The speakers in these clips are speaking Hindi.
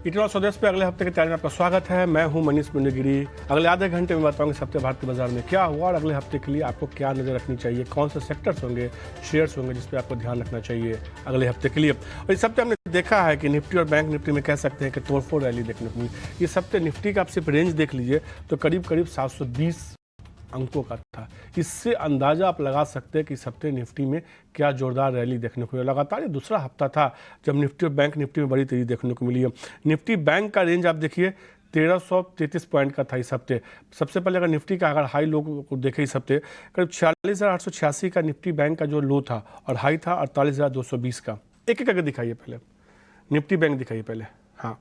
इतना स्वदेश पे अगले हफ्ते की तैयारी में आपका स्वागत है। मैं हूं मनीष मुंडेगिरी। अगले आधे घंटे में बताऊंगा इस हफ्ते भारतीय बाजार में क्या हुआ और अगले हफ्ते के लिए आपको क्या नजर रखनी चाहिए, कौन से सेक्टर्स होंगे, शेयर्स होंगे जिस पे आपको ध्यान रखना चाहिए अगले हफ्ते के लिए। और इस हफ्ते हमने देखा है कि निफ्टी और बैंक निफ्टी में कह सकते हैं कि तोड़फोड़ रैली देखने को मिली। इस हफ्ते निफ्टी का आप सिर्फ रेंज देख लीजिए तो करीब करीब 720 अंकों का था। इससे अंदाजा आप लगा सकते हैं कि इस हफ्ते निफ्टी में क्या जोरदार रैली देखने को मिला। लगातार ये दूसरा हफ्ता था जब निफ्टी और बैंक निफ्टी में बड़ी तेजी देखने को मिली है। निफ्टी बैंक का रेंज आप देखिए 1333 पॉइंट का था इस हफ्ते। सबसे पहले अगर निफ्टी का अगर हाई लो को देखें इस हफ्ते करीब 46,886 का निफ्टी बैंक का जो लो था और हाई था 48,220 का। एक एक करके दिखाइए, पहले निफ्टी बैंक दिखाइए पहले। हाँ,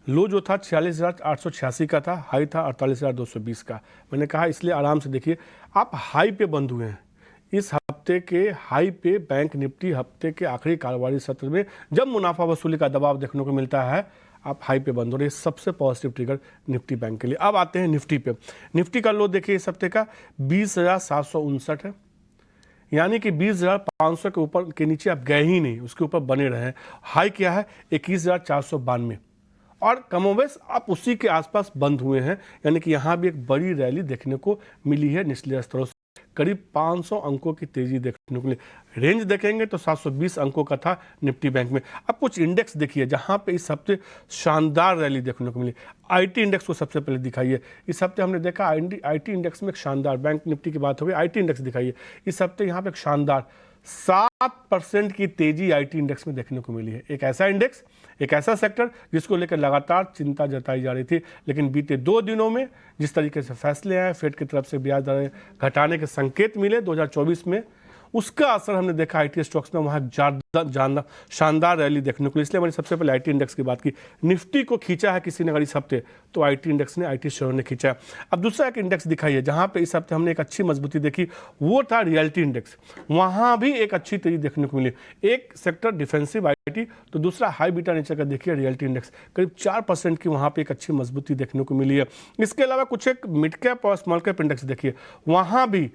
लो जो था 46,886 का था, हाई था 48,220 का। मैंने कहा इसलिए आराम से देखिए, आप हाई पे बंद हुए हैं। इस हफ्ते के हाई पे बैंक निफ्टी हफ्ते के आखिरी कारोबारी सत्र में जब मुनाफा वसूली का दबाव देखने को मिलता है आप हाई पे बंद हो रहे हैं। सबसे पॉजिटिव ट्रिगर निफ्टी बैंक के लिए। अब आते हैं निफ्टी पे। निफ्टी का लो देखिए इस हफ्ते का 20,759 है, यानी कि 20,500 के ऊपर के नीचे आप गए ही नहीं, उसके ऊपर बने रहे हैं। हाई क्या है 21,492 और कमोबेश आप उसी के आसपास बंद हुए हैं, यानी कि यहाँ भी एक बड़ी रैली देखने को मिली है निचले स्तरों से। करीब 500 अंकों की तेजी देखने को मिली। रेंज देखेंगे तो 720 अंकों का था निफ्टी बैंक में। अब कुछ इंडेक्स देखिए जहाँ पे इस हफ्ते शानदार रैली देखने को मिली। आईटी इंडेक्स को सबसे पहले दिखाइए। इस हफ्ते हमने देखा आईटी इंडेक्स में एक शानदार, बैंक निफ्टी की बात हो गई, आईटी इंडेक्स दिखाइए। इस हफ्ते यहाँ पे एक शानदार 7% की तेजी आईटी इंडेक्स में देखने को मिली है। एक ऐसा इंडेक्स, एक ऐसा सेक्टर जिसको लेकर लगातार चिंता जताई जा रही थी, लेकिन बीते 2 दिनों में जिस तरीके से फैसले आए, फेड की तरफ से ब्याज दरें घटाने के संकेत मिले 2024 में, उसका असर हमने देखा आईटी स्टॉक्स में। वहाँ ज़्यादा शानदार रैली देखने को मिली। इसलिए मैंने सबसे पहले आईटी इंडेक्स की बात की। निफ्टी को खींचा है किसी ने अगर इस हफ्ते तो आईटी इंडेक्स ने, आईटी शेयरों ने खींचा है। अब दूसरा एक इंडेक्स दिखाइए जहाँ पे इस हफ्ते हमने एक अच्छी मजबूती देखी, वो था रियल्टी इंडेक्स। वहाँ भी एक अच्छी तेजी देखने को मिली। एक सेक्टर डिफेंसिव आईटी तो दूसरा हाई बीटा नेचर का देखिए रियल्टी इंडेक्स, करीब 4% की वहाँ पे एक अच्छी मजबूती देखने को मिली है। इसके अलावा कुछ एक मिड कैप और स्मॉल कैप इंडेक्स देखिए, वहाँ भी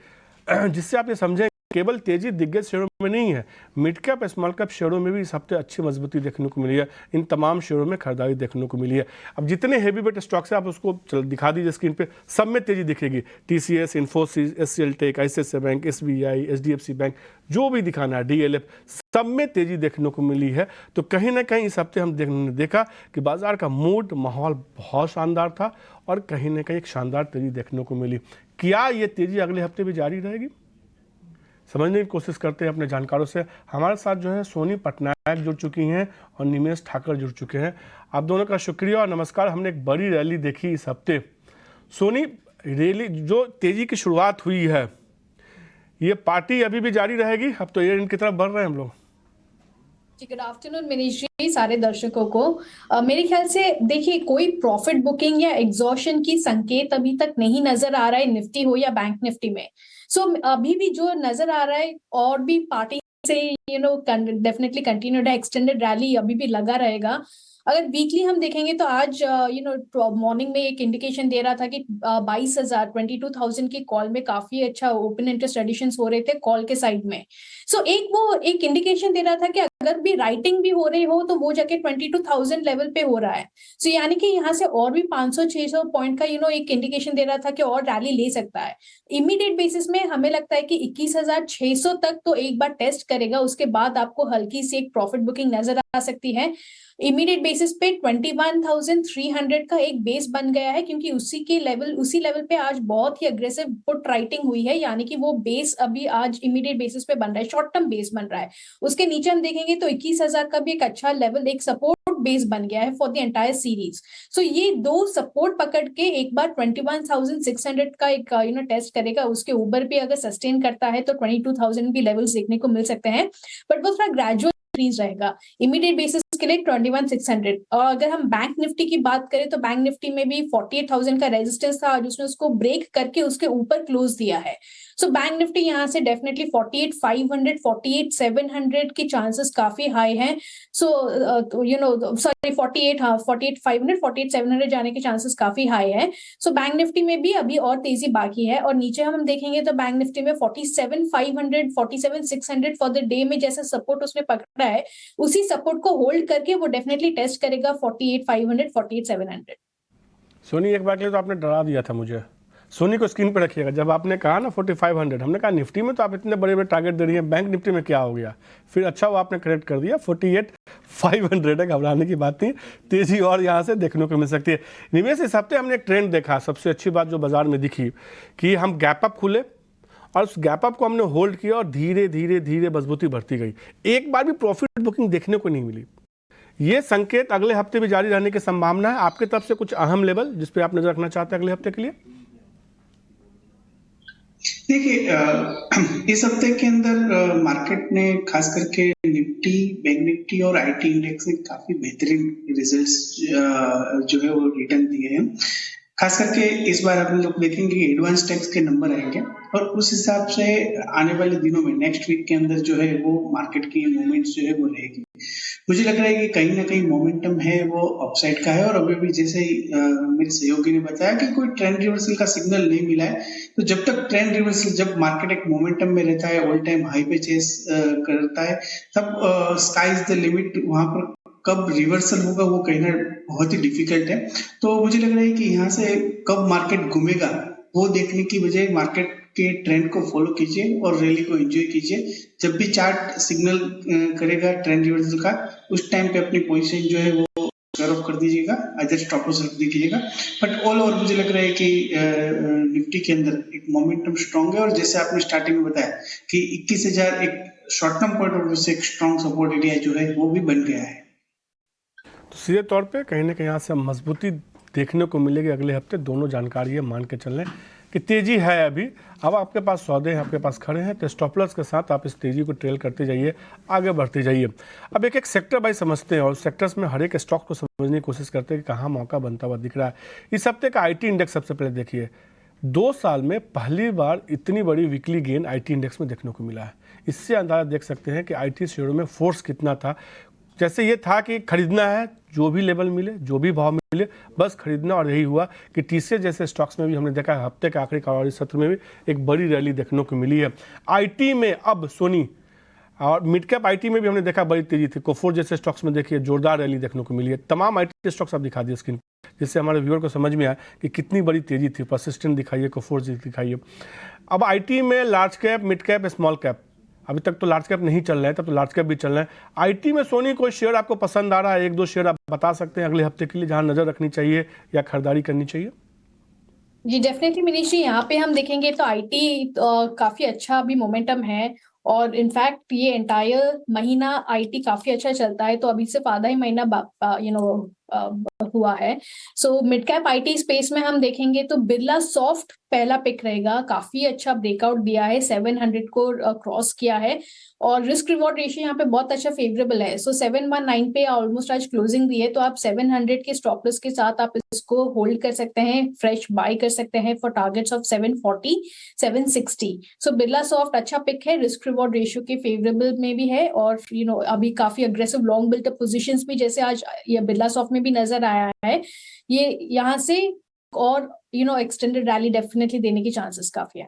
जिससे आप ये समझें केवल तेजी दिग्गज शेयरों में नहीं है, मिड कैप स्मॉल कैप शेयरों में भी इस हफ्ते अच्छी मजबूती देखने को मिली है। इन तमाम शेयरों में खरीदारी देखने को मिली है। अब जितने हेवी वेट स्टॉक्स है आप उसको दिखा दीजिए स्क्रीन पे, सब में तेजी दिखेगी। TCS, Infosys, HCL tech, ICICI bank, SBI, HDFC bank, जो भी दिखाना है, डीएलएफ, सब में तेजी देखने को मिली है। तो कहीं ना कहीं इस हफ्ते हम देखा कि बाजार का मूड, माहौल बहुत शानदार था और कहीं ना कहीं एक शानदार तेजी देखने को मिली। क्या ये तेजी अगले हफ्ते भी जारी रहेगी? समझने की कोशिश करते हैं अपने जानकारों से। हमारे साथ जो है सोनी पटनायक जुड़ चुकी हैं और निमेश ठाकर जुड़ चुके हैं। आप दोनों का शुक्रिया और नमस्कार। हमने एक बड़ी रैली देखी इस हफ्ते। सोनी, रैली जो तेजी की शुरुआत हुई है, ये पार्टी अभी भी जारी रहेगी? अब तो ये इनकी तरफ बढ़ रहे हैं हम लोग। जी, गुड आफ्टरनून मनीष जी, सारे दर्शकों को। मेरे ख्याल से देखिए, कोई प्रॉफिट बुकिंग या एग्जॉशन की संकेत अभी तक नहीं नजर आ रहा है, निफ्टी हो या बैंक निफ्टी में। अभी भी जो नजर आ रहा है और भी पार्टी से डेफिनेटली कंटिन्यूड है, एक्सटेंडेड रैली अभी भी लगा रहेगा। अगर वीकली हम देखेंगे तो आज मॉर्निंग में एक इंडिकेशन दे रहा था कि 22,000 की कॉल में काफी अच्छा ओपन इंटरेस्ट एडिशन हो रहे थे कॉल के साइड में। एक इंडिकेशन दे रहा था कि अगर भी राइटिंग भी हो रही हो तो वो जाके 22,000 लेवल पे हो रहा है। यानी कि यहाँ से और भी 500-600 पॉइंट का एक इंडिकेशन दे रहा था कि और रैली ले सकता है। इमीडिएट बेसिस में हमें लगता है कि 21,600 तक तो एक बार टेस्ट करेगा, उसके बाद आपको हल्की सी एक प्रॉफिट बुकिंग नजर आ सकती है। इमीडिएट बेसिस पे 21,300 का एक बेस बन गया है, क्योंकि उसी लेवल पे आज बहुत ही अग्रेसिव पुट राइटिंग हुई है, यानी कि वो बेस अभी आज इमीडिएट बेसिस पे बन रहा है, शॉर्ट टर्म बेस बन रहा है। उसके नीचे हम देखेंगे तो 21,000 का भी एक अच्छा लेवल, एक सपोर्ट बेस बन गया है फॉर द एंटायर सीरीज। ये दो सपोर्ट पकड़ के एक बार 21,600 का एक टेस्ट करेगा, उसके ऊपर भी अगर सस्टेन करता है तो 22,000 भी लेवल्स देखने को मिल सकते हैं, बट वो थोड़ा ग्रेजुअल इंक्रीज रहेगा। इमीडिएट बेसिस के लिए 21,600। और अगर हम बैंक निफ्टी की बात करें तो बैंक निफ्टी में भी 48,000 का रेजिस्टेंस था, आज उसने उसको ब्रेक करके उसके ऊपर क्लोज दिया है। बैंक निफ्टी यहाँ से डेफिनेटली 48,500, 48,700 के चांसेस काफी हाई हैं। सॉरी 48,500, 48,700 जाने के चांसेस काफी हाई है। बैंक निफ्टी में भी अभी और तेजी बाकी है। और नीचे हम देखेंगे तो बैंक निफ्टी में 47,500, 47,600 फॉर द डे में जैसे सपोर्ट उसने पकड़ा है, उसी सपोर्ट को होल्ड होल्ड करके वो डेफिनेटली टेस्ट करेगा 48,500 48,700। सोनी एक बार के लिए तो आपने डरा दिया था मुझे। सोनी को स्क्रीन पर रखिएगा। जब आपने कहा ना 4500, हमने कहा निफ्टी में तो आप इतने बड़े बड़े टारगेट दे रही हैं, बैंक निफ्टी में क्या हो गया? फिर अच्छा वो आपने करेक्ट कर दिया, 48,500 है, घबराने की बात नहीं। तेजी और यहाँ से देखने को मिल सकती है। निवेश इस हफ्ते हमने एक ट्रेंड देखा। सबसे अच्छी बात जो बाजार में दिखी कि हम गैप अप खुले और उस गैप अप को हमने होल्ड किया और धीरे धीरे धीरे मजबूती बढ़ती गई। एक बार भी प्रॉफिट बुकिंग देखने को नहीं मिली। ये संकेत अगले हफ्ते भी जारी रहने की संभावना है। आपकी तरफ से कुछ अहम लेवल जिस पे आप नजर रखना चाहते हैं अगले हफ्ते के लिए? देखिए, इस हफ्ते के अंदर मार्केट ने खास करके निफ्टी, बैंक निफ्टी और आईटी इंडेक्स ने काफी बेहतरीन रिजल्ट्स जो है वो रिटर्न दिए हैं। खास करके इस बार आप लोग देखेंगे कि एडवांस टैक्स के नंबर आएंगे और उस हिसाब से आने वाले दिनों में नेक्स्ट वीक के अंदर जो है वो मार्केट की मूवमेंट्स जो है वो रहेगी। मुझे लग रहा है कि कहीं ना कहीं मोमेंटम है वो अपसाइड का है और अभी भी जैसे मेरे सहयोगी ने बताया कि कोई ट्रेंड रिवर्सल का सिग्नल नहीं मिला है। तो जब तक ट्रेंड रिवर्सल, जब मार्केट एक मोमेंटम में रहता है, ऑल टाइम हाई पे चेस करता है, तब स्काई इज द लिमिट। वहां पर कब रिवर्सल होगा वो कहना बहुत ही डिफिकल्ट है। तो मुझे लग रहा है कि यहाँ से कब मार्केट घूमेगा वो देखने की बजाय मार्केट के ट्रेंड को फॉलो कीजिए और रैली को एंजॉय कीजिए। जब भी चार्ट सिग्नल करेगा ट्रेंड रिवर्सल का, उस टाइम पे अपनी पोजीशन जो है वो ऑफ कर दीजिएगा, अदर स्टॉप लॉस रख दीजिएगा। बट ऑल ओवर मुझे लग रहा है कि निफ्टी के अंदर एक मोमेंटम स्ट्रांग है और जैसे आपने स्टार्टिंग में बताया कि 21,000 एक short term point of view से एक स्ट्रांग सपोर्ट एरिया जो है वो भी बन गया है। तो सीधे तौर पे कहीं ना कहीं यहाँ से मजबूती देखने को मिलेगी अगले हफ्ते। दोनों जानकारी है, मान के चल रहे हैं कि तेजी है अभी। अब आपके पास सौदे हैं, आपके पास खड़े हैं, तो स्टॉप लॉस के साथ आप इस तेजी को ट्रेल करते जाइए, आगे बढ़ते जाइए। अब एक एक सेक्टर भाई समझते हैं और सेक्टर्स में हर एक स्टॉक को समझने की कोशिश करते हैं कि कहाँ मौका बनता हुआ दिख रहा है। इस हफ्ते का आईटी इंडेक्स सबसे पहले देखिए। 2 साल में पहली बार इतनी बड़ी वीकली गेन आईटी इंडेक्स में देखने को मिला है। इससे अंदाजा देख सकते हैं कि आईटी शेयरों में फोर्स कितना था। जैसे ये था कि खरीदना है, जो भी लेवल मिले, जो भी भाव मिले, बस खरीदना। और यही हुआ कि टीसीएस जैसे स्टॉक्स में भी हमने देखा हफ्ते के आखिरी कारोबारी सत्र में भी एक बड़ी रैली देखने को मिली है। आईटी में अब सोनी और मिड कैप आईटी में भी हमने देखा बड़ी तेजी थी। कोफोर जैसे स्टॉक्स में देखिए जोरदार रैली देखने को मिली है। तमाम आईटी स्टॉक्स आप दिखा दिए स्क्रीन पर, जिससे हमारे व्यूअर को समझ में आया कि कितनी बड़ी तेजी थी। परसिस्टेंट दिखाइए, कोफोर दिखाइए। अब आईटी में large cap, mid cap, small cap, अभी तक तो लार्ज कैप नहीं चल रहा है, तब तो लार्ज कैप भी चल रहा है। आईटी में सोनी कोई शेयर आपको पसंद आ रहा है? 1-2 शेयर आप बता सकते हैं अगले हफ्ते के लिए जहां नजर रखनी चाहिए या खरीदारी करनी चाहिए? जी डेफिनेटली मनीष जी, यहाँ पे हम देखेंगे तो आईटी काफी अच्छा अभी मोमेंटम है और इनफैक्ट ये एंटायर महीना आईटी काफी अच्छा चलता है। तो अभी सिर्फ आधा ही महीना हुआ है। So mid cap IT space में हम देखेंगे तो बिरला सॉफ्ट पहला पिक रहेगा। काफी अच्छा ब्रेकआउट दिया है, 700 को क्रॉस किया है और रिस्क रिवॉर्ड रेशियो यहाँ पे बहुत अच्छा फेवरेबल है। सो 719 पे ऑलमोस्ट आज क्लोजिंग दी है, तो आप 700 के स्टॉप लॉस के साथ आप इसको होल्ड कर सकते हैं, फ्रेश बाय कर सकते हैं for targets of 740 760। So Birla soft अच्छा पिक है, रिस्क रिवॉर्ड रेशियो के फेवरेबल में भी है और अभी काफी अग्रेसिव लॉन्ग बिल्टअप पोजिशन भी जैसे आज ये बिरला सॉफ्ट में भी नजर आया है। ये यहाँ से और एक्सटेंडेड रैली डेफिनेटली देने की चांसेस काफी है।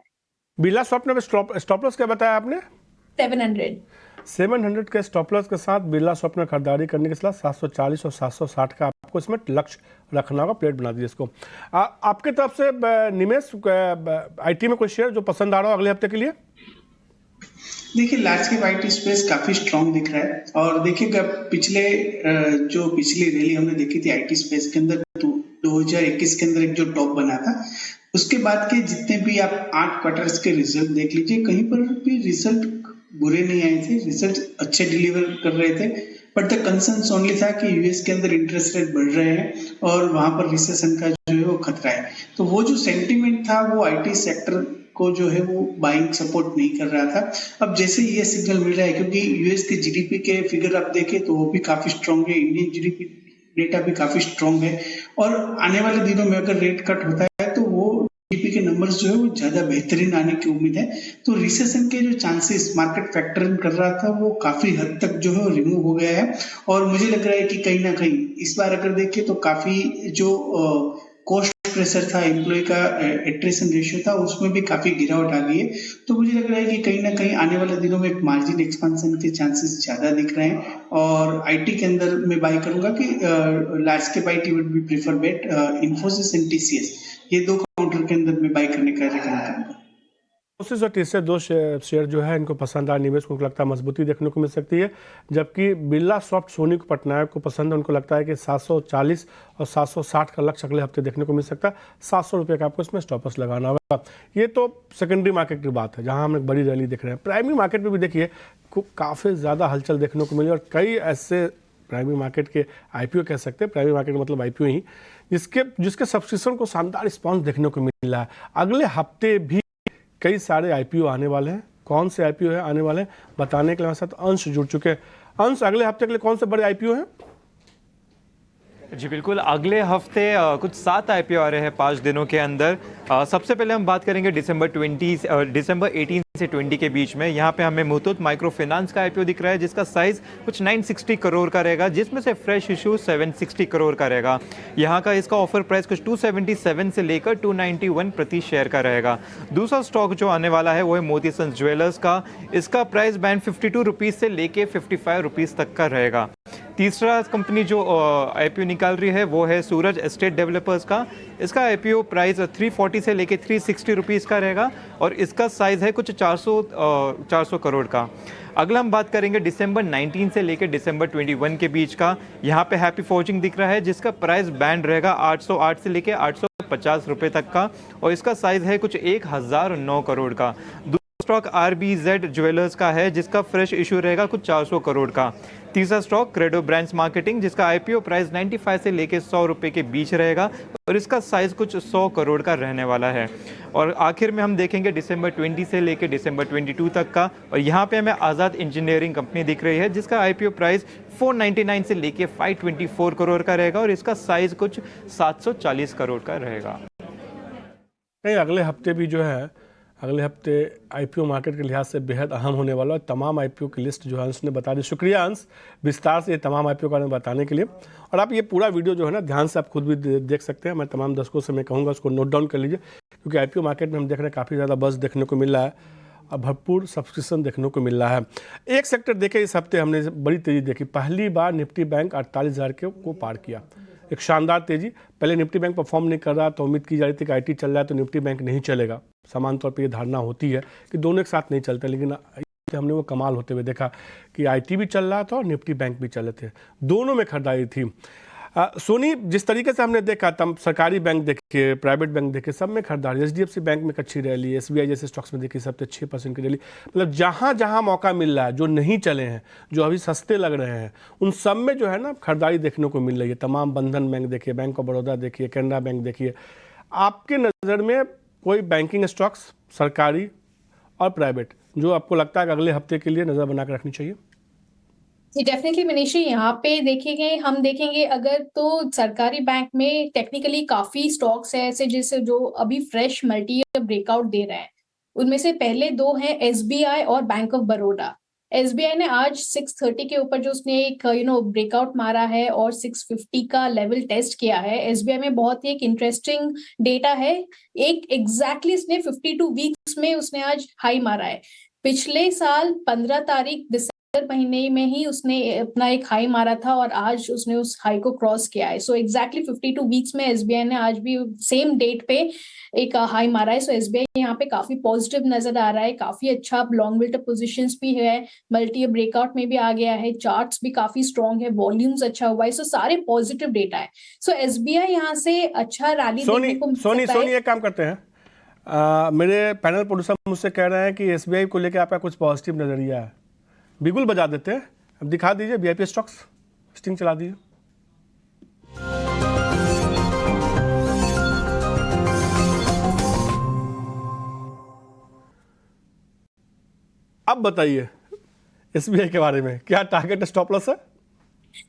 बिरला सॉफ्ट में स्टॉप लॉस क्या बताया आपने? 700 के स्टॉप लॉस के साथ बिरला सॉफ्ट में खरीदारी करने के सलाह 740 और 760 का आपको इसमें लक्ष्य रखना होगा। प्लेट बना दीजिए इसको। आपके तरफ से निमेश आईटी में कोई शेयर जो पसंद आ रहा हो अगले हफ्ते के लिए? देखिए, लार्ज कैप आईटी स्पेस काफी स्ट्रांग दिख रहा है और देखिएगा पिछली रैली हमने देखी थी आईटी स्पेस के अंदर 2021 के अंदर एक जो टॉप बना था, उसके बाद के जितने भी आप 8 क्वार्टर्स के रिजल्ट देख लीजिए, कहीं पर भी रिजल्ट बुरे नहीं आए थे, रिजल्ट अच्छे डिलीवर कर रहे थे। बट द कंसर्न ओनली था कि यूएस के अंदर इंटरेस्ट रेट बढ़ रहे हैं और वहां पर रिसेशन का जो है वो खतरा है। तो वो जो सेंटीमेंट था वो आईटी सेक्टर को जो है वो बाइंग सपोर्ट नहीं कर रहा था। अब जैसे ये सिग्नल मिल रहा है, क्योंकि यूएस के जीडीपी के फिगर आप देखें तो वो भी काफी स्ट्रांग है, इंडियन जीडीपी डेटा भी काफी स्ट्रांग है और आने वाले दिनों में अगर रेट कट होता है तो वो जीडीपी के नंबर्स जो है वो ज्यादा बेहतरीन आने की उम्मीद है। तो रिसेशन के जो चांसेस मार्केट फैक्टर इन कर रहा था वो काफी हद तक जो है रिमूव हो गया है और मुझे लग रहा है कि कहीं ना कहीं इस बार अगर देखें तो काफी जो कॉस्ट प्रेशर था, एम्प्लॉय का एट्रिशन रेशियो था, उसमें भी काफी गिरावट आ गई है। तो मुझे लग रहा है कि कहीं ना कहीं आने वाले दिनों में एक मार्जिन एक्सपेंशन के चांसेस ज्यादा दिख रहे हैं। और आईटी के अंदर मैं बाय करूंगा कि large cap IT would be prefer bet Infosys and TCS, ये दो काउंटर के अंदर मैं बाय करने का रेकमेंड करूंगा। कोशिश और तीसरे दो शेयर जो है इनको पसंद आए, निवेश को उनको लगता है मजबूती देखने को मिल सकती है। जबकि बिरला सॉफ्ट सोनी को पटनायक को पसंद है, उनको लगता है कि 740 और 760 का लक्ष्य अगले हफ्ते देखने को मिल सकता है। 700 रुपये का आपको इसमें स्टॉपर्स लगाना होगा। ये तो सेकेंडरी मार्केट की बात है जहां हम एक बड़ी रैली देख रहे हैं। प्राइमरी मार्केट में भी देखिए काफ़ी ज़्यादा हलचल देखने को मिली और कई ऐसे प्राइमरी मार्केट के आईपीओ कह सकते हैं, प्राइमरी मार्केट मतलब आईपीओ ही, जिसके सब्सक्रिप्शन को शानदार रिस्पॉन्स देखने को मिला है। अगले हफ्ते भी कई सारे आईपीओ आने वाले हैं। कौन से आईपीओ है आने वाले हैं बताने के लिए हमारे साथ अंश जुड़ चुके हैं। अंश, अगले हफ्ते के लिए कौन से बड़े आईपीओ हैं? जी बिल्कुल, अगले हफ्ते कुछ 7 आईपीओ आ रहे हैं 5 दिनों के अंदर। सबसे पहले हम बात करेंगे दिसंबर 18 से 20 के बीच में। यहाँ पे हमें मुथूट माइक्रो फाइनेंस का आईपीओ दिख रहा है जिसका साइज कुछ 960 करोड़ का रहेगा, जिसमें से फ्रेश इशू 760 करोड़ का रहेगा। यहाँ का इसका ऑफर प्राइस कुछ 277 से लेकर 291 प्रति शेयर का रहेगा। दूसरा स्टॉक जो आने वाला है वो है मोती सन्स ज्वेलर्स का। इसका प्राइस बैंड 52 रुपीज़ से लेके 55 रुपीज़ तक का रहेगा। तीसरा कंपनी जो आईपीओ निकाल रही है वो है सूरज एस्टेट डेवलपर्स का। इसका आईपीओ प्राइस 340 से लेके 360 रुपीज़ का रहेगा और इसका साइज़ है कुछ 400 करोड़ का। अगला हम बात करेंगे दिसंबर 19 से लेकर दिसंबर 21 के बीच का। यहाँ पे हैप्पी फॉर्जिंग दिख रहा है जिसका प्राइस बैंड रहेगा 808 से लेकर 850 रुपये तक का और इसका साइज़ है कुछ 1009 करोड़ का। स्टॉक आरबीजेड ज्वेलर्स का है जिसका फ्रेश इशू रहेगा कुछ 400 करोड़ का। तीसरा स्टॉक क्रेडो ब्रांड्स मार्केटिंग जिसका आईपीओ प्राइस 95 से लेकर 100 रुपये के बीच रहेगा और इसका साइज कुछ 100 करोड़ का रहने वाला है। और आखिर में हम देखेंगे दिसंबर 20 से लेकर दिसंबर 22 तक का, और यहाँ पे हमें आज़ाद इंजीनियरिंग कंपनी दिख रही है जिसका आईपीओ प्राइस 499 से लेकर 524 करोड़ का रहेगा और इसका साइज कुछ 740 करोड़ का रहेगा। अगले हफ्ते भी जो है, अगले हफ्ते आईपीओ मार्केट के लिहाज से बेहद अहम होने वाला है। तमाम आईपीओ की लिस्ट जो है अंश ने बता दी। शुक्रिया अंश, विस्तार से ये तमाम आईपीओ का बताने के लिए। और आप ये पूरा वीडियो जो है ना ध्यान से आप खुद भी देख सकते हैं। मैं तमाम दर्शकों से मैं कहूँगा उसको नोट डाउन कर लीजिए, क्योंकि आईपीओ मार्केट में हम देख रहे हैं काफ़ी ज़्यादा बज़ देखने को मिल रहा है और भरपूर सब्सक्रिप्शन देखने को मिल रहा है। एक सेक्टर देखे इस हफ्ते हमने बड़ी तेज़ी देखी। पहली बार निफ्टी बैंक 48,000 को पार किया। एक शानदार तेजी। पहले निफ्टी बैंक परफॉर्म नहीं कर रहा तो उम्मीद की जा रही थी कि आईटी चल रहा है तो निफ्टी बैंक नहीं चलेगा। समान तौर पे ये धारणा होती है कि दोनों एक साथ नहीं चलते, लेकिन हमने वो कमाल होते हुए देखा कि आईटी भी चल रहा था और निफ्टी बैंक भी चल रहे थे, दोनों में खरीदारी थी। सोनी, जिस तरीके से हमने देखा तब सरकारी बैंक देखे, प्राइवेट बैंक देखे, सब में खरीदारी। एचडीएफसी बैंक में अच्छी रैली, एसबीआई जैसे स्टॉक्स में देखी सबसे 6% की रैली। मतलब जहाँ जहाँ मौका मिल रहा है, जो नहीं चले हैं, जो अभी सस्ते लग रहे हैं, उन सब में जो है ना खरीदारी देखने को मिल रही है। तमाम बंधन बैंक देखिए, बैंक ऑफ बड़ौदा देखिए, कैनरा बैंक देखिए। आपके नज़र में कोई बैंकिंग स्टॉक्स सरकारी और प्राइवेट जो आपको लगता है कि अगले हफ्ते के लिए नज़र बना कर रखनी चाहिए? जी डेफिनेटली मनीष जी, यहाँ पे देखेंगे हम देखेंगे अगर तो सरकारी बैंक में टेक्निकली काफी स्टॉक्स है ऐसे जिसे जो अभी फ्रेश मल्टी ईयर ब्रेकआउट दे रहे हैं। उनमें से पहले दो हैं एसबीआई और बैंक ऑफ बड़ौदा। एसबीआई ने आज 630 के ऊपर जो उसने एक ब्रेकआउट मारा है और 650 का लेवल टेस्ट किया है। एसबीआई में बहुत ही एक इंटरेस्टिंग डेटा है। एक एग्जैक्टली इसने 52 वीक्स में उसने आज हाई मारा है। पिछले साल 15 तारीख महीने में ही उसने अपना एक हाई मारा था और आज उसने उस हाई को क्रॉस किया है। सो एग्जैक्टली 52 वीक्स में एसबीआई ने आज भी सेम डेट पे एक हाई मारा है। सो एसबीआई यहाँ पे काफी पॉजिटिव नजर आ रहा है, काफी अच्छा लॉन्ग बिल्ट पोजीशंस भी है, मल्टी ब्रेकआउट में भी आ गया है, चार्ट्स भी काफी स्ट्रॉन्ग है, वॉल्यूम्स अच्छा हुआ है। सो सारे पॉजिटिव डेटा है। सो एसबीआई यहाँ से अच्छा रैली देखने को मिल सकता है। सोनी एक काम करते हैं, मेरे पैनल प्रोड्यूसर मुझसे कह रहे हैं कि एसबीआई को लेकर आपका कुछ पॉजिटिव नजरिया है। बिल्कुल बजा देते हैं, अब दिखा दीजिए वीआईपी स्टॉक्स, स्टिंग चला दीजिए। अब बताइए एसबीआई के बारे में, क्या टारगेट स्टॉप लॉस है?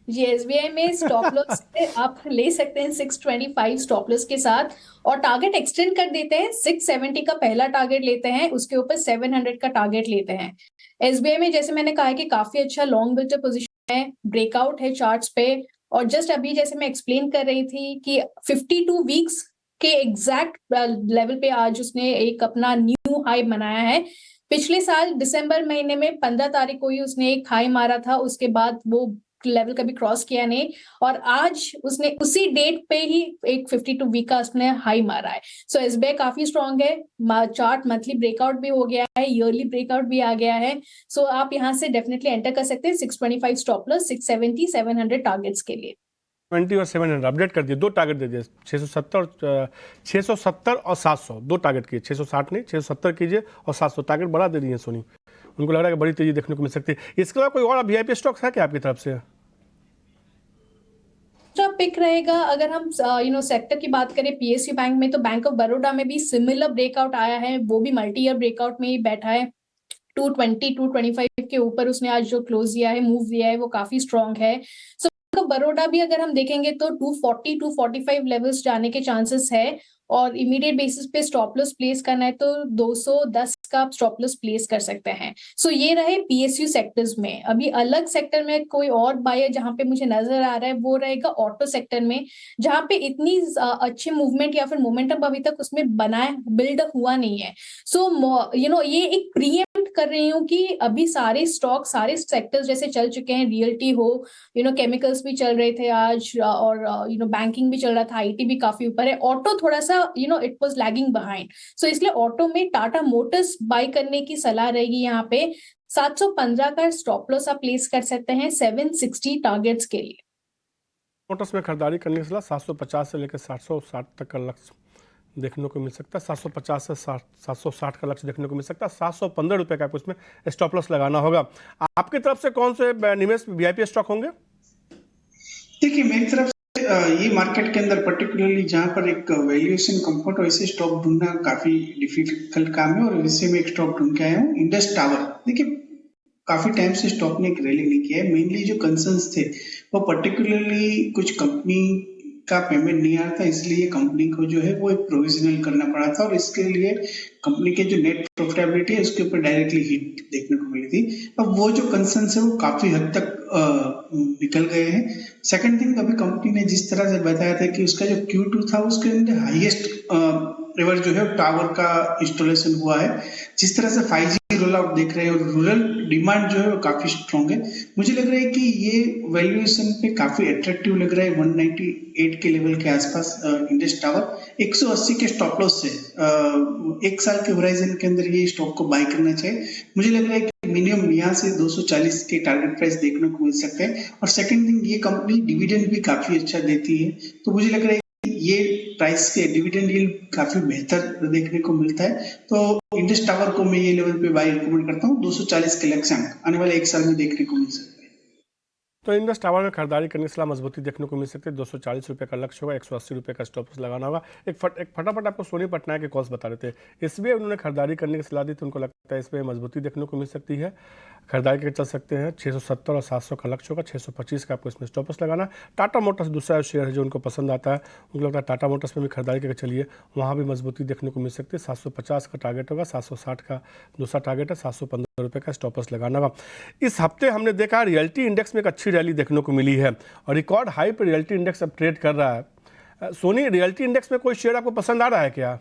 जी एसबीआई में स्टॉप लॉस आप ले सकते हैं 625 स्टॉप लॉस के साथ, और टारगेट एक्सटेंड कर देते हैं। 670 का पहला टारगेट लेते हैं, उसके ऊपर 700 का टारगेट लेते हैं। एसबीआई में जैसे मैंने कहा कि काफी अच्छा लॉन्ग बिल्ट पोजीशन है, ब्रेकआउट है चार्ट्स पे, और जस्ट अभी जैसे मैं एक्सप्लेन कर रही थी कि 52 वीक्स के एग्जैक्ट लेवल पे आज उसने एक अपना न्यू हाई बनाया है। पिछले साल दिसंबर महीने में 15 तारीख को ही उसने एक हाई मारा था, उसके बाद वो लेवल कभी क्रॉस किया नहीं, और आज उसने उसी डेट पे ही एक 52 वीक का उसने हाई मारा है। सो एसबीआई काफी स्ट्रांग है, चार्ट मंथली ब्रेकआउट भी हो गया है, ईयरली ब्रेकआउट भी आ गया है। सो आप यहाँ से डेफिनेटली एंटर कर सकते हैं 625 स्टॉप लॉस, 670 700 टारगेट्स के लिए। 20 और 700 अपडेट कर दिए, दो टारगेट दे दिए, 670 और 700, दो टारगेट किए, 660 नहीं 670 कीजिए और 700 टारगेट बढ़ा दे रही है सोनी। उनको लग रहा है कि बड़ी तेजी देखने को मिल सकती है। इसके अलावा कोई और वीआईपी स्टॉक्स है क्या आपकी तरफ से? पिक रहेगा अगर हम सेक्टर की बात करें पीएसयू बैंक में, तो बैंक ऑफ बड़ौदा में भी सिमिलर ब्रेकआउट आया है, वो भी मल्टी ईयर ब्रेकआउट में ही बैठा है। 220 225 के ऊपर उसने आज जो क्लोज दिया है, मूव दिया है, वो काफी स्ट्रांग है। सो बड़ौदा भी अगर हम देखेंगे तो 240 245 लेवल्स जाने के चांसेस है, और इमीडिएट बेसिस पे स्टॉप लॉस प्लेस करना है तो 210 का आप स्टॉप लॉस प्लेस कर सकते हैं। सो ये रहे पीएसयू सेक्टर्स में। अभी अलग सेक्टर में कोई और बायर जहां पे मुझे नजर आ रहा है वो रहेगा ऑटो सेक्टर में, जहां पे इतनी अच्छी मूवमेंट या फिर मोमेंटम अभी तक उसमें बनाए बिल्ड हुआ नहीं है। सो ये एक प्रीएम्प्ट कर रही हूँ कि अभी सारे स्टॉक सारे सेक्टर्स जैसे चल चुके हैं, रियल्टी हो, केमिकल्स भी चल रहे थे आज, और बैंकिंग भी चल रहा था, आईटी भी काफी ऊपर है, ऑटो थोड़ा सा इट वाज लैगिंग बिहाइंड। सो इसलिए ऑटो में टाटा मोटर्स बाय करने की सलाह रहेगी। यहाँ पे 715 का स्टॉप लॉस आप प्लेस कर सकते हैं 760 टारगेट्स के लिए। मोटर्स में खरीदारी करने के लिए 750 से लेकर 760 तक का लक्ष्य देखने को मिल सकता है। 750 से 760 का लक्ष्य देखने को मिल सकता है। 715 रुपये का आपको इसमें स्टॉप लॉस लगाना होगा। आपकी तरफ से कौन से निवेश वीआईपी स्टॉक होंगे? देखिए, मेरी तरफ से ये मार्केट के अंदर पर्टिकुलरली जहां पर एक वैल्यूएशन कंफर्ट, वैसे स्टॉक ढूंढना काफी डिफिकल्ट काम है, और इससे मैं एक स्टॉक ढूंढ के आया हूँ, इंडस टावर। देखिए, काफी टाइम से स्टॉक ने एक रैली नहीं किया है। मेनली जो कंसर्न्स थे वो पर्टिकुलरली कुछ कंपनी का पेमेंट नहीं आया था, इसलिए कंपनी को जो है वो एक प्रोविजनल करना पड़ा था, और इसके लिए कंपनी के जो नेट प्रॉफिटेबिलिटी है उसके ऊपर डायरेक्टली हिट देखने को मिली थी। अब वो जो कंसर्न्स है वो काफी हद तक निकल गए हैं। सेकंड थिंग, अभी कंपनी ने जिस तरह से बताया था कि उसका जो Q2 था उसके अंदर हाईएस्ट एवर जो है टावर का इंस्टॉलेशन हुआ है। जिस तरह से 5G रोल आउट देख रहे हैं और रूरल डिमांड जो है वो काफी स्ट्रॉन्ग है, मुझे लग रहा है कि ये वैल्यूएशन पे काफी अट्रैक्टिव लग रहा है। 198 के लेवल के आसपास इंडस टावर 180 के स्टॉप लॉस से एक साल के होराइजन के अंदर ये स्टॉक को बाय करना चाहिए। मुझे लग रहा है कि मिनिमम यहाँ से 240 के टारगेट प्राइस देखने को मिल सकते हैं। और सेकंड थिंग, ये कंपनी डिविडेंड भी काफी अच्छा देती है, तो मुझे लग रहा है ये प्राइस के डिविडेंड यील्ड काफी बेहतर देखने को मिलता है। तो इंडस टावर को मैं ये लेवल पे बाय रिकमेंड करता हूँ। 240 के लक्ष्य आने वाले एक साल में देखने को मिल सकता है। तो इंडस टावर में खरीदारी करने से मजबूती देखने को मिल सकती है। 240 रुपये का लक्ष्य होगा, 180 रुपये का स्टॉप लॉस लगाना होगा। एक फटाफट आपको सोनी पटनायक के कॉल्स बता रहे थे, इसमें उन्होंने खरीदारी करने की सलाह दी थी। उनको लगता है इसमें मजबूती देखने को मिल सकती है, खरीदारी करके चल सकते हैं। 670 और 700 का लक्ष्य होगा, 625 का आपको इसमें स्टॉप लॉस लगाना। टाटा मोटर्स दूसरा शेयर है जो उनको पसंद आता है, उनको लगता है टाटा मोटर्स में भी खरीदारी करके चलिए, वहाँ भी मजबूती देखने को मिल सकती है। 750 का टारगेट होगा, 760 का दूसरा टारगेट है, 715 रुपये का स्टॉप लॉस लगाना होगा। इस हफ्ते हमने देखा रियल्टी इंडेक्स में एक अच्छी रैली देखने को मिली है और रिकॉर्ड हाई पर रियल्टी इंडेक्स अब ट्रेड कर रहा है। सोनी, रियल्टी इंडेक्स में कोई शेयर आपको पसंद आ रहा है क्या?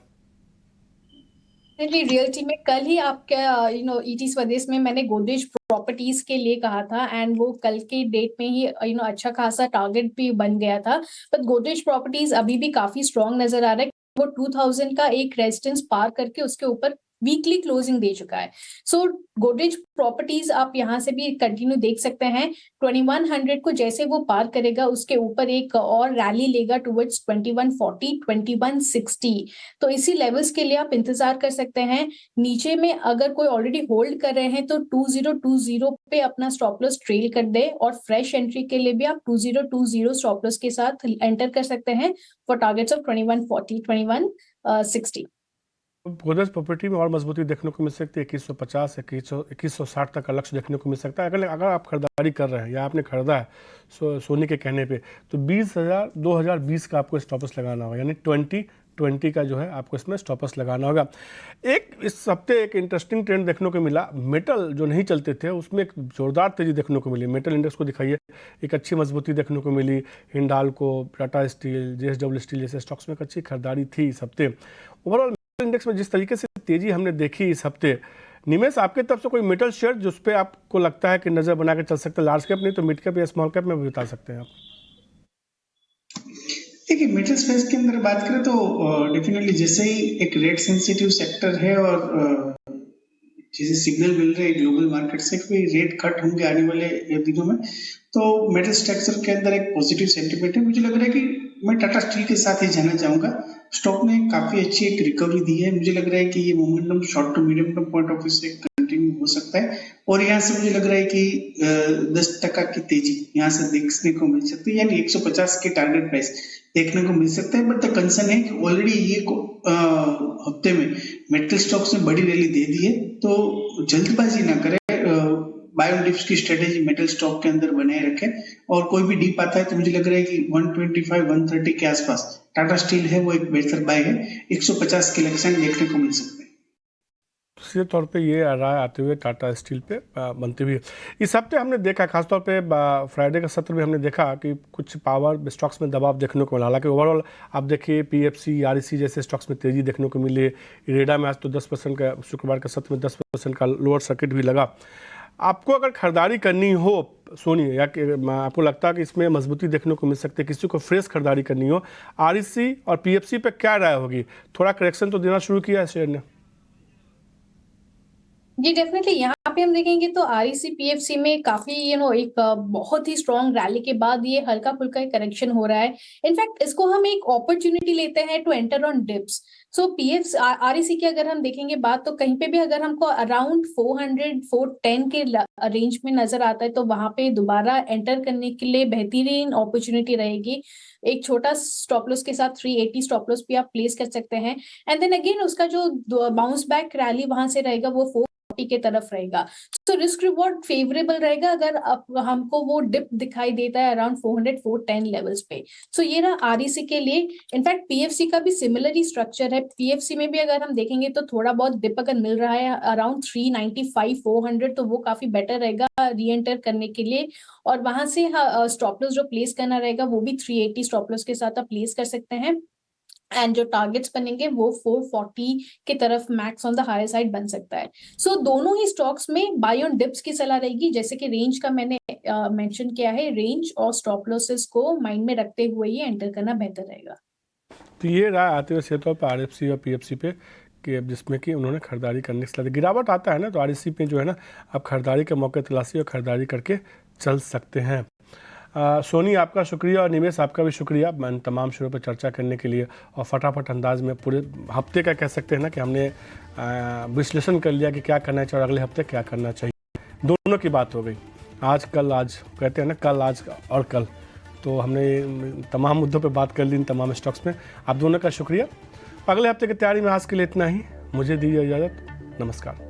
रियल्टी में कल ही आपका ईटी स्वदेश में मैंने गोदरेज प्रॉपर्टीज के लिए कहा था, एंड वो कल के डेट में ही अच्छा खासा टारगेट भी बन गया था। बट गोदरेज प्रॉपर्टीज अभी भी काफी स्ट्रांग नजर आ रहा है। वो 2000 का एक रेजिस्टेंस पार करके उसके ऊपर वीकली क्लोजिंग दे चुका है। सो गोदरेज प्रॉपर्टीज आप यहाँ से भी कंटिन्यू देख सकते हैं। 2100 को जैसे वो पार करेगा उसके ऊपर एक और रैली लेगा टुवर्ड्स 2140 2160। तो इसी लेवल्स के लिए आप इंतजार कर सकते हैं। नीचे में अगर कोई ऑलरेडी होल्ड कर रहे हैं तो 2020 पे अपना स्टॉप लॉस ट्रेल कर दे, और फ्रेश एंट्री के लिए भी आप 2020 स्टॉप लॉस के साथ एंटर कर सकते हैं for targets of 2140 2160। Godrej property में और मजबूती देखने को मिल सकती है। 2150 2160 तक का लक्ष्य देखने को मिल सकता है। अगर आप खरीदारी कर रहे हैं या आपने खरीदा है सोनी के कहने पे, तो 20,000 2020 का आपको स्टॉप लॉस लगाना होगा, यानी 20 का जो है आपको इसमें स्टॉप लॉस लगाना होगा। एक इस हफ्ते एक इंटरेस्टिंग ट्रेंड देखने को मिला, मेटल जो नहीं चलते थे उसमें एक जोरदार तेजी देखने को मिली। मेटल इंडेक्स को दिखाइए, एक अच्छी मजबूती देखने को मिली। Hindalco, Tata steel, JSW steel जैसे स्टॉक्स में एक अच्छी खरीदारी थी इस हफ्ते। ओवरऑल मेटल इंडेक्स में जिस तरीके से तेजी हमने देखी इस हफ्ते, निमेश आपके तरफ से कोई मेटल शेयर जिस पे आपको लगता है कि नज़र बना के चल सकते हैं, लार्ज कैप नहीं तो मिड कैप या स्मॉल कैप में भी बता सकते हैं आप? देखिए, मेटल स्पेस के अंदर बात करें तो डेफिनेटली जैसे ही एक रेट सेंसिटिव सेक्टर है और जैसे सिग्नल मिल रहे हैं ग्लोबल मार्केट से कोई रेट कट होंगे आने वाले दिनों में, तो मेटल स्ट्रक्चर के अंदर एक पॉजिटिव सेंटिमेंट है। मुझे लग रहा है कि मैं टाटा स्टील के साथ ही जाना चाहूंगा। स्टॉक ने काफी अच्छी एक रिकवरी दी है। मुझे लग रहा है कि ये momentum short to medium term point of view से कंटिन्यू हो सकता है और यहाँ से मुझे लग रहा है कि 10% की तेजी यहाँ से देखने को मिल सकती है, यानी 150 के टारगेट प्राइस देखने को मिल सकता है। बट द कंसर्न है कि ऑलरेडी ये हफ्ते में मेटल स्टॉक्स ने बड़ी रैली दे दी है, तो जल्दबाजी ना करें, बाय ऑन डिप्स की स्ट्रेटेजी मेटल स्टॉक के अंदर बनाए रखें और कोई भी डिप आता है तो मुझे लग रहा है कि 125-130 के आसपास टाटा स्टील है वो एक बेहतर बाय है। 150 के लक्ष्य देखने को मिल सकते हैं। सीधे तौर पे ये राय आते हुए टाटा स्टील पे बनती हुई। इस हफ्ते हमने देखा, खासतौर पे फ्राइडे का सत्र में हमने देखा कि कुछ पावर स्टॉक्स में दबाव देखने को मिला। हालांकि ओवरऑल आप देखिए PFC, REC जैसे स्टॉक्स में तेजी देखने को मिली। इरेडा में आज तो 10% का, शुक्रवार के सत्र में 10% का लोअर सर्किट भी लगा। आपको अगर खरीदारी करनी हो सोनी, या आपको लगता है कि इसमें मजबूती देखने को मिल सकती है, किसी को फ्रेश खरीदारी करनी हो, REC और PFC पे क्या राय होगी? थोड़ा करेक्शन तो देना शुरू किया है शेयर ने। जी डेफिनेटली यहाँ पे हम देखेंगे तो REC PFC में काफी एक बहुत ही स्ट्रॉन्ग रैली के बाद ये हल्का फुल्का करेक्शन हो रहा है। इनफैक्ट इसको हम एक अपॉर्चुनिटी लेते हैं to enter on dips. So REC की अगर हम देखेंगे बात, तो कहीं पे भी अगर हमको अराउंड 400-410 के रेंज में नजर आता है तो वहां पे दोबारा एंटर करने के लिए बेहतरीन अपॉर्चुनिटी रहेगी। एक छोटा स्टॉप लॉस के साथ 380 स्टॉप लॉस भी आप प्लेस कर सकते हैं। एंड देन अगेन उसका जो बाउंस बैक रैली वहां से रहेगा वो 440 के तरफ रहेगा। तो रिस्क रिवॉर्ड फेवरेबल रहेगा अगर हमको वो डिप दिखाई देता है अराउंड 400-410 लेवल्स पे। सो ये रहा REC के लिए। इनफैक्ट PFC का भी सिमिलर ही स्ट्रक्चर है। PFC में भी अगर हम देखेंगे तो थोड़ा बहुत डिप अगर मिल रहा है अराउंड 395-400 तो वो काफी बेटर रहेगा री एंटर करने के लिए। और वहां से स्टॉप लॉस जो प्लेस करना रहेगा वो भी 380 स्टॉप लॉस के साथ आप प्लेस कर सकते हैं। एंड जो टारगेट्स बनेंगे वो 440 के तरफ max on the higher side बन सकता है। सो दोनों ही स्टॉक्स में बाय ऑन डिप्स की सलाह रहेगी। जैसे कि रेंज का मैंने मेंशन किया है, रेंज और स्टॉप लॉसेस को माइंड में रखते हुए ही एंटर करना बेहतर रहेगा। तो ये राय आते हुए सीधे तौर पर RFC और PFC पे कि जिसमें कि उन्होंने खरीदारी करने की सलाह। गिरावट आता है ना तो REC पे जो है ना आप खरीदारी के मौके तलाशी और खरीदारी करके चल सकते हैं। सोनी आपका शुक्रिया और निमेश आपका भी शुक्रिया तमाम शेयरों पर चर्चा करने के लिए और फटाफट अंदाज में पूरे हफ्ते का कह सकते हैं ना कि हमने विश्लेषण कर लिया कि क्या करना चाहिए और अगले हफ्ते क्या करना चाहिए। दोनों की बात हो गई, आज कल आज कहते हैं ना, कल आज और कल, तो हमने तमाम मुद्दों पर बात कर ली इन तमाम स्टॉक्स में। आप दोनों का शुक्रिया। अगले हफ्ते की तैयारी में आज के लिए इतना ही। मुझे दीजिए इजाज़त। नमस्कार।